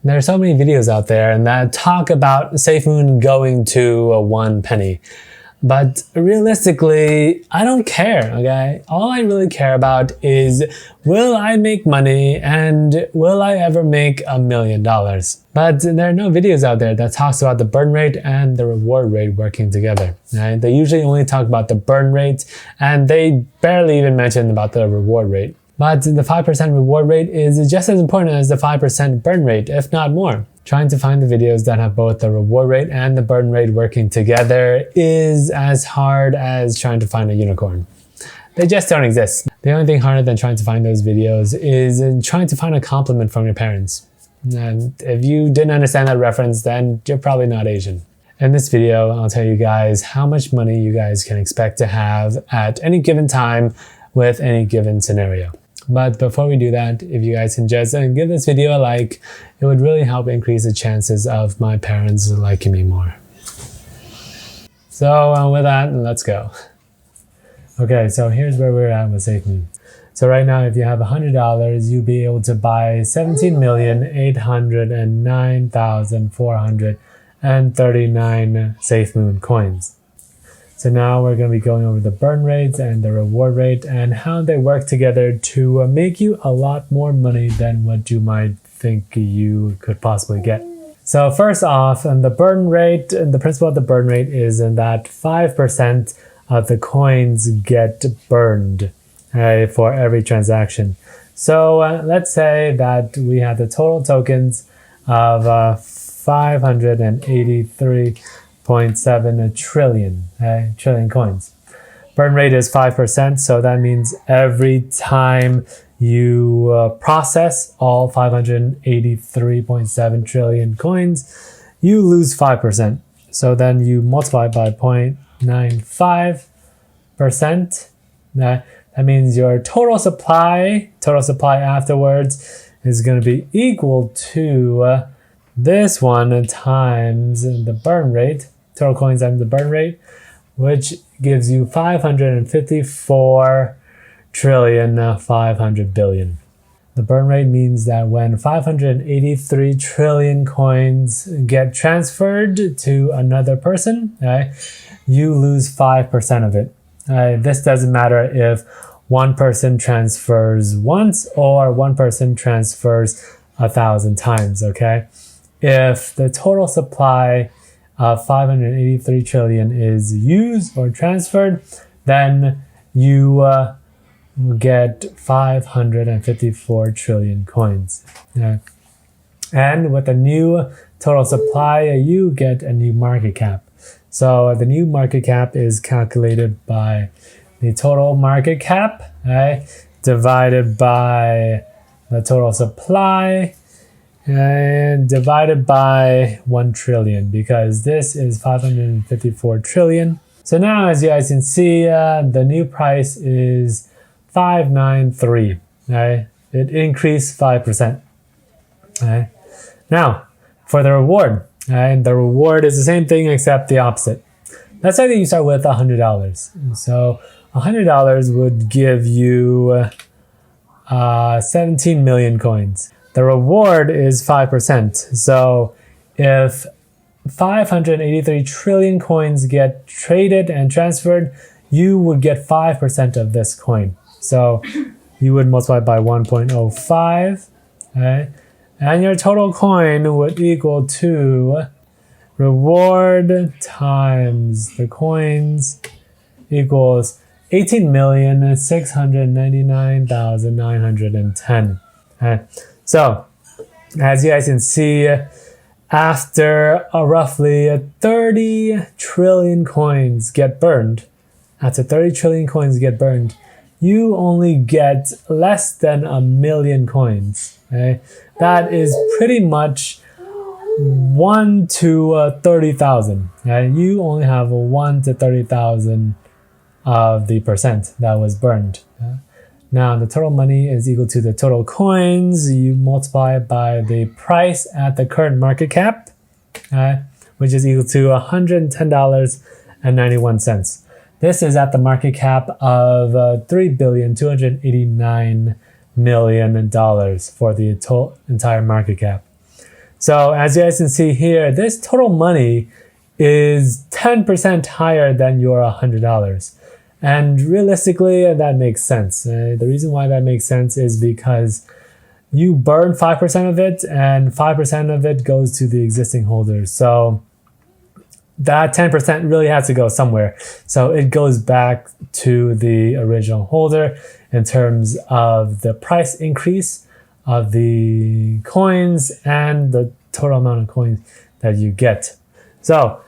There are so many videos out there that talk about Safemoon going to 1 penny. But realistically, I don't care, okay? All I really care about is, will I make money and will I ever make $1 million? But there are no videos out there that talks about the burn rate and the reward rate working together, right? They usually only talk about the burn rate and they barely even mention about the reward rate. But the 5% reward rate is just as important as the 5% burn rate, if not more. Trying to find the videos that have both the reward rate and the burn rate working together is as hard as trying to find a unicorn. They just don't exist. The only thing harder than trying to find those videos is trying to find a compliment from your parents. And if you didn't understand that reference, then you're probably not Asian. In this video, I'll tell you guys how much money you guys can expect to have at any given time with any given scenario. But before we do that, if you guys can just give this video a like, it would really help increase the chances of my parents liking me more. So with that, let's go. Okay, so here's where we're at with Safemoon. So right now, if you have $100, you'll be able to buy 17,809,439 Safemoon coins. So now we're going to be going over the burn rates and the reward rate and how they work together to make you a lot more money than what you might think you could possibly get. So first off, the burn rate, the principle of the burn rate is that 5% of the coins get burned for every transaction. So let's say that we have the total tokens of 583.7 trillion, trillion coins. Burn rate is 5%, so that means every time you process all 583.7 trillion coins, you lose 5%. So then you multiply by 0.95%. That means your total supply afterwards is going to be equal to this one times the burn rate, total coins times the burn rate, which gives you 554 trillion 500 billion. The burn rate means that when 583 trillion coins get transferred to another person, you lose 5% of it. This doesn't matter if one person transfers once or one person transfers 1,000 times, okay? If the total supply of 583 trillion is used or transferred, then you get 554 trillion coins. And with a new total supply, you get a new market cap. So the new market cap is calculated by the total market cap, divided by the total supply, and divided by 1 trillion, because this is 554 trillion. So now, as you guys can see, the new price is 593. It increased 5%. Now, for the reward, the reward is the same thing except the opposite. Let's say that you start with $100. So $100 would give you 17 million coins. The reward is 5%. So if 583 trillion coins get traded and transferred, you would get 5% of this coin. So you would multiply by 1.05, and your total coin would equal to reward times the coins equals 18,699,910. So, as you guys can see, after roughly 30 trillion coins get burned, you only get less than 1 million coins. That is pretty much 1 to 30,000. You only have 1 to 30,000 of the percent that was burned. Now, the total money is equal to the total coins. You multiply it by the price at the current market cap, which is equal to $110.91. This is at the market cap of $3,289,000,000 for the entire market cap. So as you guys can see here, this total money is 10% higher than your $100. And realistically, that makes sense. The reason why that makes sense is because you burn 5% of it and 5% of it goes to the existing holders. So that 10% really has to go somewhere. So it goes back to the original holder in terms of the price increase of the coins and the total amount of coins that you get. So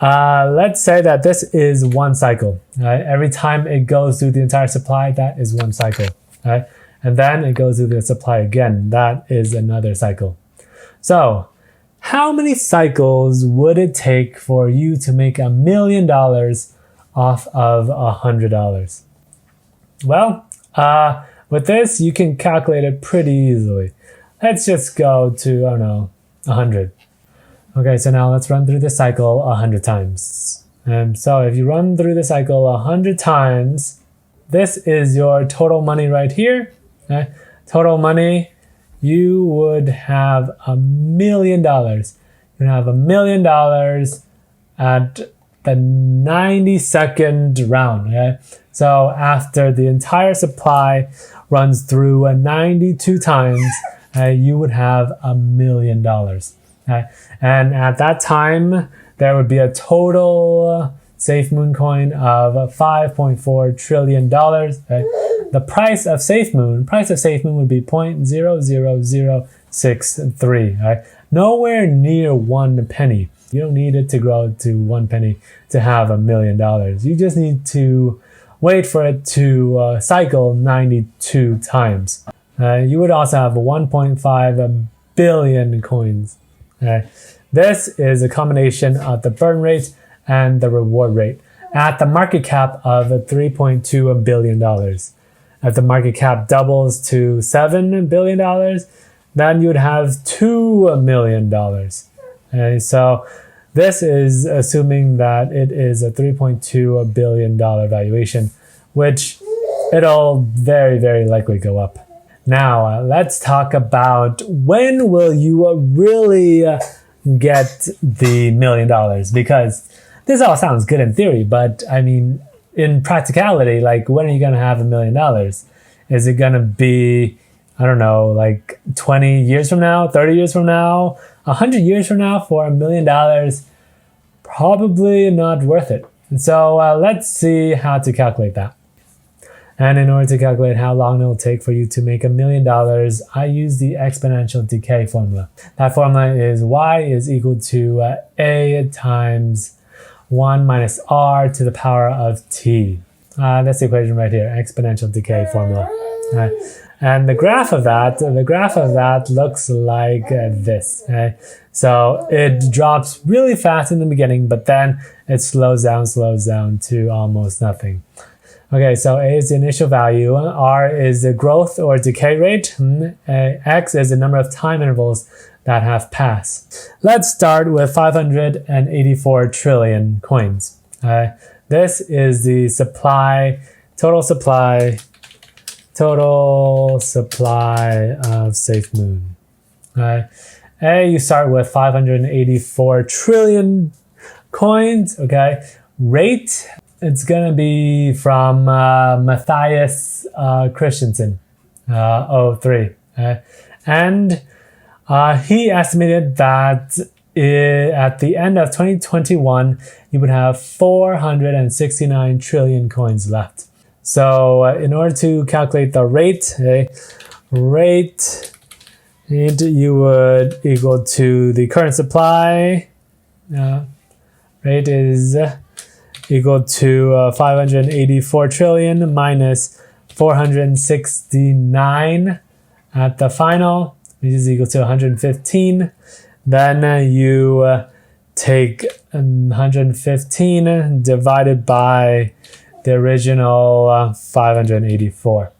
let's say that this is one cycle. Right? Every time it goes through the entire supply, that is one cycle. Right? And then it goes through the supply again. That is another cycle. So how many cycles would it take for you to make $1 million off of $100? Well, with this, you can calculate it pretty easily. Let's just go to, 100. Okay, so now let's run through the cycle 100 times. So if you run through the cycle 100 times, this is your total money right here. Okay? Total money, you would have $1 million. You would have $1 million at the 92nd round. Okay? So after the entire supply runs through 92 times, you would have $1 million. Okay? And at that time, there would be a total Safemoon coin of $5.4 trillion. Okay? The price of Safemoon would be 0.00063. Right? Nowhere near 1 penny. You don't need it to grow to 1 penny to have $1 million. You just need to wait for it to cycle 92 times. You would also have 1.5 billion coins. This is a combination of the burn rate and the reward rate at the market cap of $3.2 billion. If the market cap doubles to $7 billion, then you would have $2 million. So this is assuming that it is a $3.2 billion valuation, which it'll very, very likely go up. Now, let's talk about when will you really get the $1 million, because this all sounds good in theory, but I mean, in practicality, like when are you going to have $1 million? Is it going to be, I don't know, like 20 years from now, 30 years from now, 100 years from now for $1 million? Probably not worth it. And so let's see how to calculate that. And in order to calculate how long it will take for you to make $1 million, I use the exponential decay formula. That formula is y is equal to a times 1 minus r to the power of t. That's the equation right here, exponential decay formula. And the graph of that looks like this. So it drops really fast in the beginning, but then it slows down to almost nothing. Okay, so A is the initial value, R is the growth or decay rate, X is the number of time intervals that have passed. Let's start with 584 trillion coins. This is the total supply of Safemoon. You start with 584 trillion coins. Okay, rate, it's gonna be from Matthias Christensen, 03. And he estimated that at the end of 2021, you would have 469 trillion coins left. So in order to calculate the rate, you would equal to the current supply. Rate is equal to 584 trillion minus 469 at the final, which is equal to 115. Then you take 115 divided by the original 584.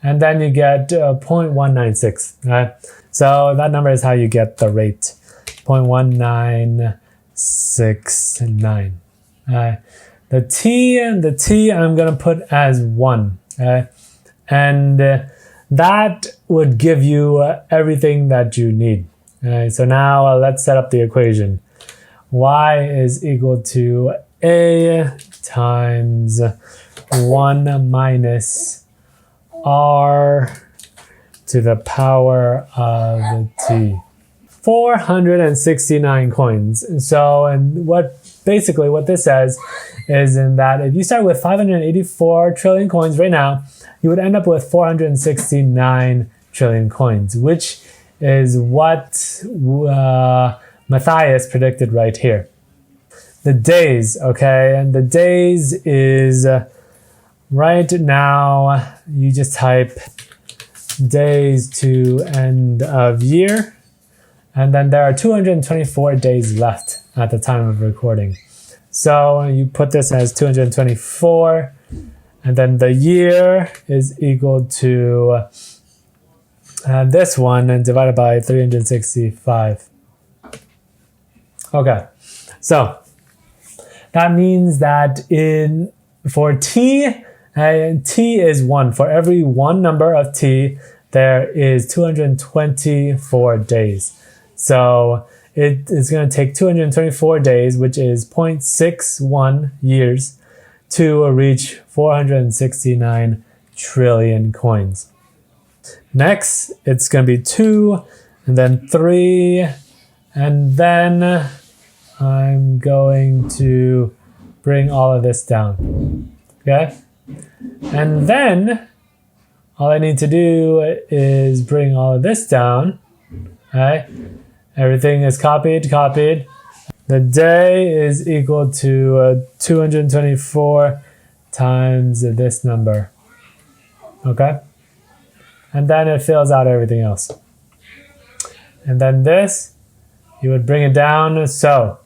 And then you get 0.196. Right? So that number is how you get the rate, 0.1969. The T I'm going to put as 1. And that would give you everything that you need. Alright, so now let's set up the equation. Y is equal to A times 1 minus R to the power of T. 469 coins. So, and basically what this says is in that if you start with 584 trillion coins right now, you would end up with 469 trillion coins, which is what Matthias predicted right here. The days, okay, and the days is right now, you just type days to end of year, and then there are 224 days left at the time of recording. So you put this as 224, and then the year is equal to this one and divided by 365. Okay, so that means that for T, T is 1. For every one number of T, there is 224 days. So it is going to take 224 days, which is 0.61 years, to reach 469 trillion coins. Next, it's going to be 2, and then 3, and then I'm going to bring all of this down. Okay? And then all I need to do is bring all of this down. Okay? Everything is copied. The day is equal to 224 times this number. Okay? And then it fills out everything else. And then this, you would bring it down. So,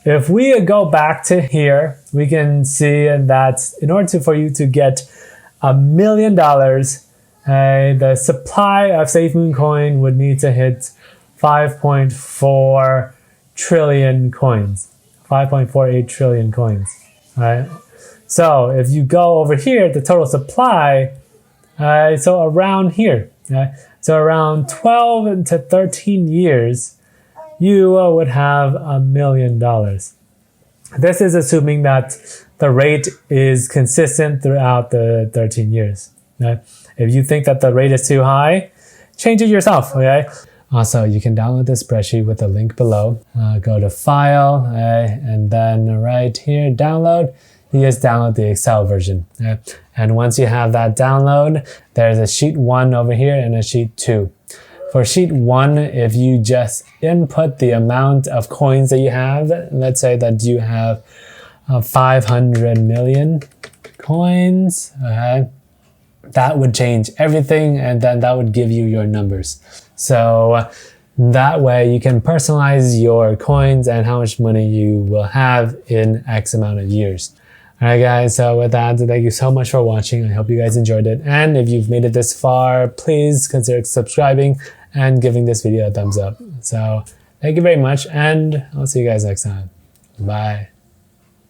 if we go back to here, we can see that in order for you to get $1 million, the supply of Safemoon coin would need to hit 5.4 trillion coins, 5.48 trillion coins. Right? So if you go over here, the total supply, so around here, so around 12 to 13 years, you would have $1 million. This is assuming that the rate is consistent throughout the 13 years. Okay? If you think that the rate is too high, change it yourself. Okay? Also, you can download this spreadsheet with the link below. Go to File, and then right here, Download. You just download the Excel version. Okay? And once you have that download, there's a sheet 1 over here and a sheet 2. For sheet 1, if you just input the amount of coins that you have, let's say that you have 500 million coins, okay, that would change everything, and then that would give you your numbers. So that way you can personalize your coins and how much money you will have in X amount of years. Alright guys, so with that, thank you so much for watching. I hope you guys enjoyed it. And if you've made it this far, please consider subscribing and giving this video a thumbs up. So thank you very much, and I'll see you guys next time. Bye.